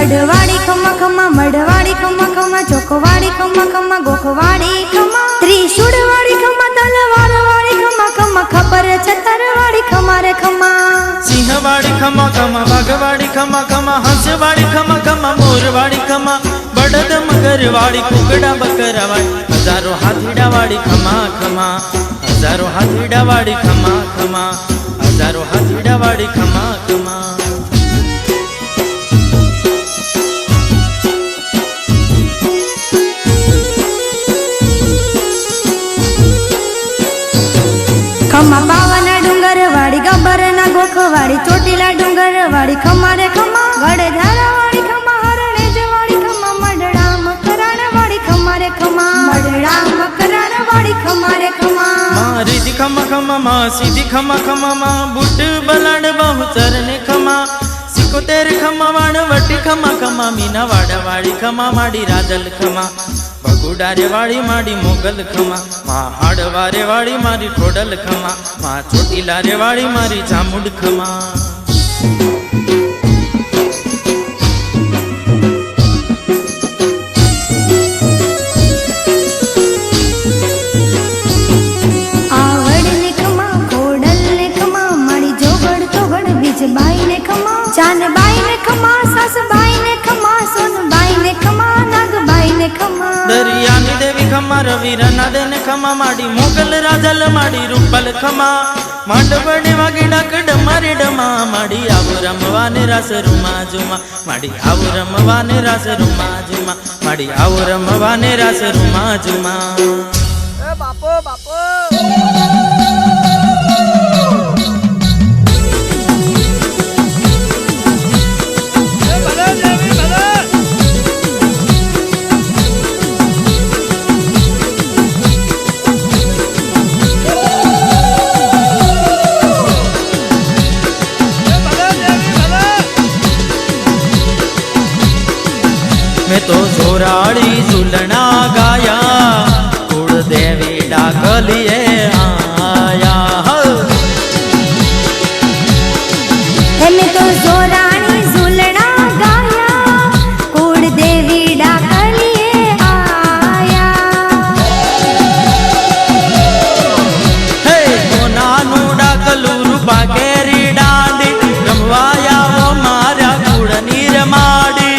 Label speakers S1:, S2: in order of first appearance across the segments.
S1: गढ़वाड़ी खमा खमा मढ़वाड़ी खमा खमा चौकवाड़ी खमा खमा गोखवाड़ी खमा त्रिशूलवाड़ी खमा तलवारवाड़ी खमा खमा खबर छतरवाड़ी खमा रे खमा
S2: सिंहवाड़ी खमा खमा बाघवाड़ी खमा खमा हंसवाड़ी खमा खमा मोरवाड़ी खमा बड़द मगरवाड़ी कुकड़ा बकरवाड़ी हजारों हाथीड़ावाड़ी खमा खमा हजारों हाथीड़ावाड़ी खमा खमा हजारों हाथीड़ावाड़ी खमा खमा
S1: खमा पावन डूंगर वाड़ी गब्बर ना गोखवाड़ी चोटीला डूंगर वाड़ी खमा रे खमा गड़े धारा वाड़ी खमा हरणे जवाड़ी खमा मडड़ा मकराण वाड़ी खमा रे खमा मडड़ा मकराण वाड़ी खमा रे खमा
S2: माँ रिधि खमा खमा माँ सीधी खमा खमा माँ बुट बलाड बहु चरने खमा सिकोतेर खमा वाण वटी खमा खमा मीना वाड़ा वाड़ी खमा माड़ी राजल खमा बगुडारे वाड़ी माड़ी मोगल खमा माँ हाड़वारे वाड़ी मारी ठोडल खमा माँ चोटीलारे वाड़ी मारी चामुंड खमा
S1: आवड़ ने खमा खोडल ने खमा माड़ी जोगड़ तोगड़ बीज बाई ने खमा चान बाई ने खमा सास बाई ने खमा सोन बाई ने खमा नाग बाई ने खमा
S2: दरियानी देवी खमा रवि रना देने खमा माड़ी मोगल राजल माड़ी रूपल खमा मांडवड़े वागे डाकड मारे डमा माड़ी आव रमवाने रास रुमा जुमा माड़ी आव रमवाने रास रुमा जुमा माड़ी आव रमवाने रास रुमा जुमा
S3: बापो बापो
S2: मैं तो जोराड़ी झूलना गाया कुड़ देवी डाकलिए आया
S1: मैं तो जोरानी झूलना गाया कुड़ देवी डाकलिए आया
S2: हे तो नानू डाकलू रूपा केरी डांडी रमवाया वो मारा कुड़ नीर माड़ी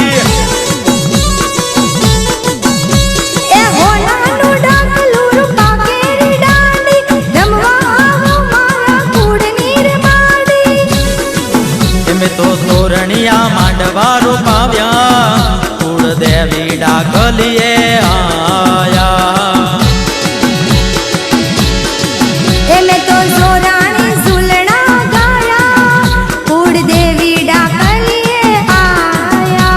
S2: तो तोरणिया मांडवारो पाव्या कुड़ देवी डाकलिए आया
S1: मैं तो जोरानी झूलना गाया कुड़ देवी डाकलिए आया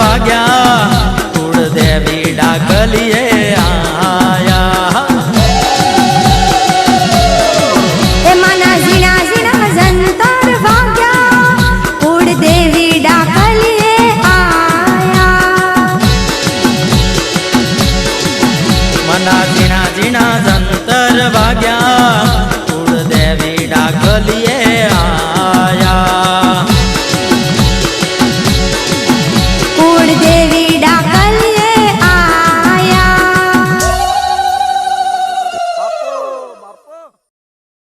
S2: વાગ્યા કુળદેવી ડાકલીએ આયા
S1: એમાંના ઝીણા ઝીણા જંતર વાગ્યા કુળદેવી ડાકલીએ આયા
S2: મના ઝીણા ઝીણા જંતર વાગ્યા કુળદેવી ડાકલીએ